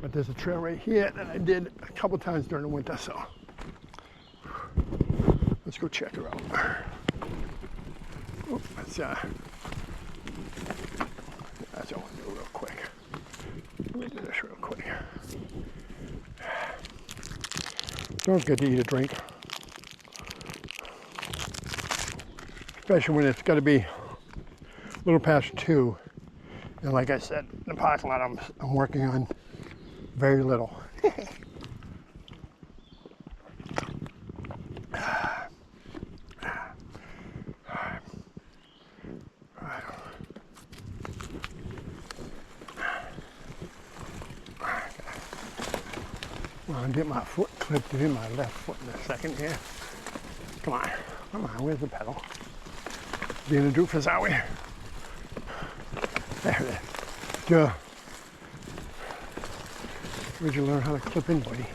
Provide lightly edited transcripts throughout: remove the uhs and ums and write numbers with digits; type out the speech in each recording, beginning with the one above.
But there's a trail right here that I did a couple times during the winter, so let's go check her out. Oh, that's what I want to do real quick. Let me do this real quick. Don't forget to eat a drink. Especially when it's got to be a little past 2. And like I said, the parking lot I'm working on very little. I'll get my foot clipped in, my left foot in a second here. Come on, where's the pedal? Being a doofus, are we? There it is. Duh. Where'd you learn how to clip in, buddy?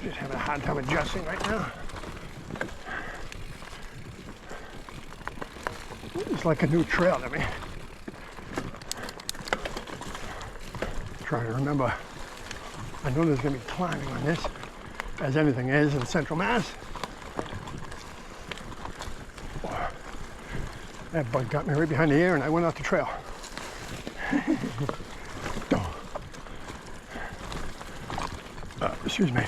Just having a hard time adjusting right now. It's like a new trail to me. Trying to remember. I know there's going to be climbing on this, as anything is in Central Mass. That bug got me right behind the ear and I went off the trail. Excuse me.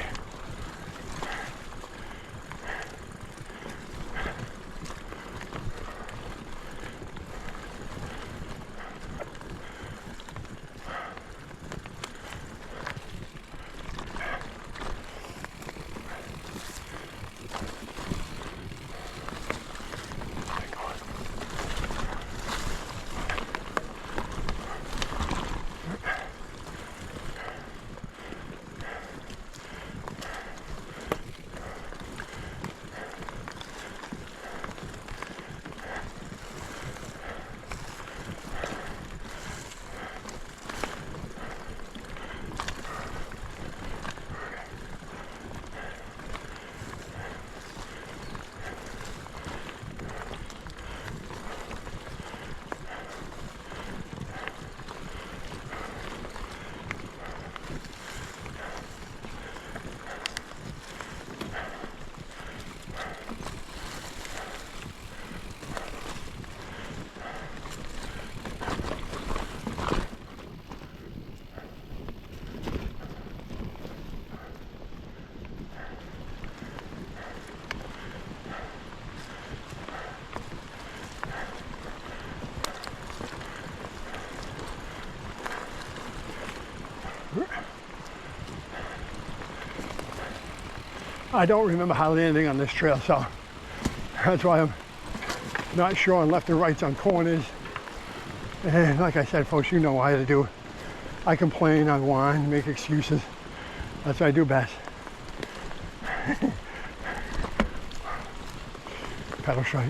I don't remember hardly anything on this trail, so that's why I'm not sure on left and rights on corners. And like I said, folks, you know what I do. I complain, I whine, make excuses. That's what I do best. Pedal strike.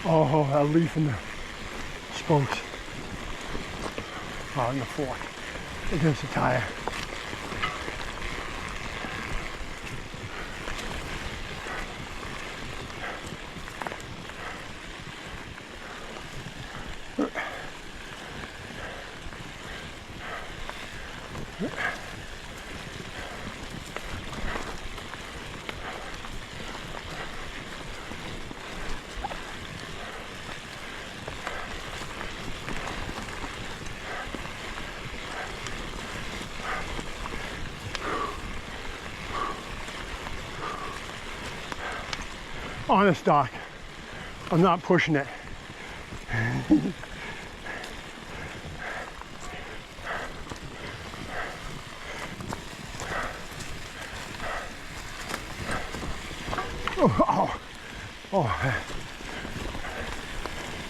Oh, a leaf in the spokes. Oh, in the fork against the tire. Honest, Doc, I'm not pushing it. Oh,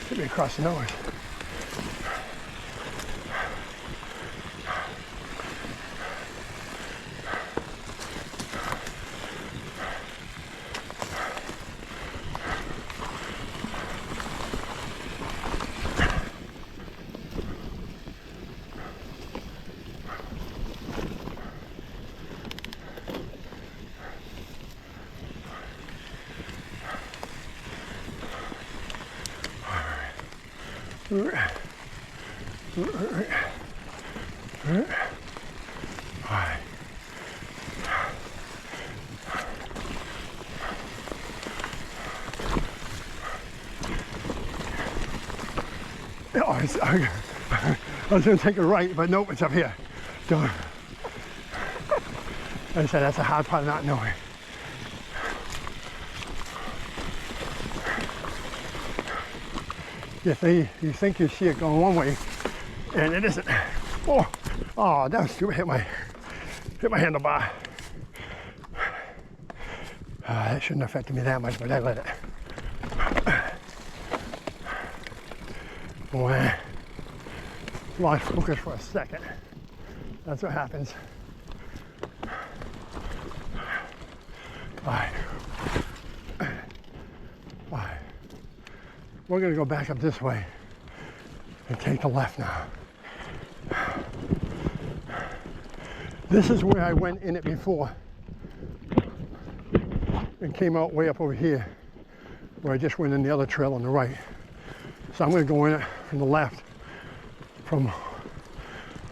hit me across the nose. I was going to take a right, but nope, it's up here. Like I said, that's a hard part of not knowing. You think you see it going one way, and it isn't. Oh, that was stupid. Hit my handlebar. That shouldn't have affected me that much, but I let it. Boy, lost focus for a second. That's what happens. All right. We're gonna go back up this way and take the left now. This is where I went in it before and came out way up over here where I just went in the other trail on the right. So I'm gonna go in it from the left from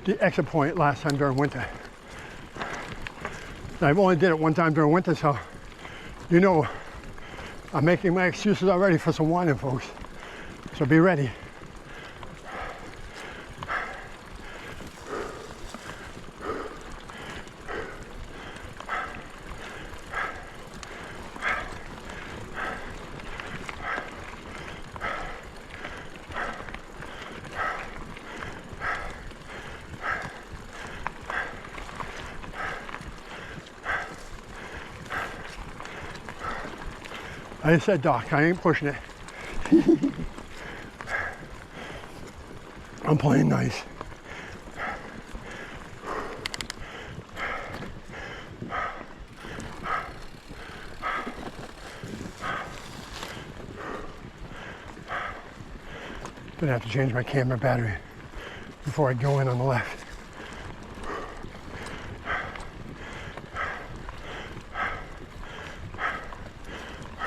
the exit point last time during winter. I've only did it one time during winter, so you know I'm making my excuses already for some whining, folks. So be ready. Like I said, Doc, I ain't pushing it. I'm playing nice. Gonna have to change my camera battery before I go in on the left.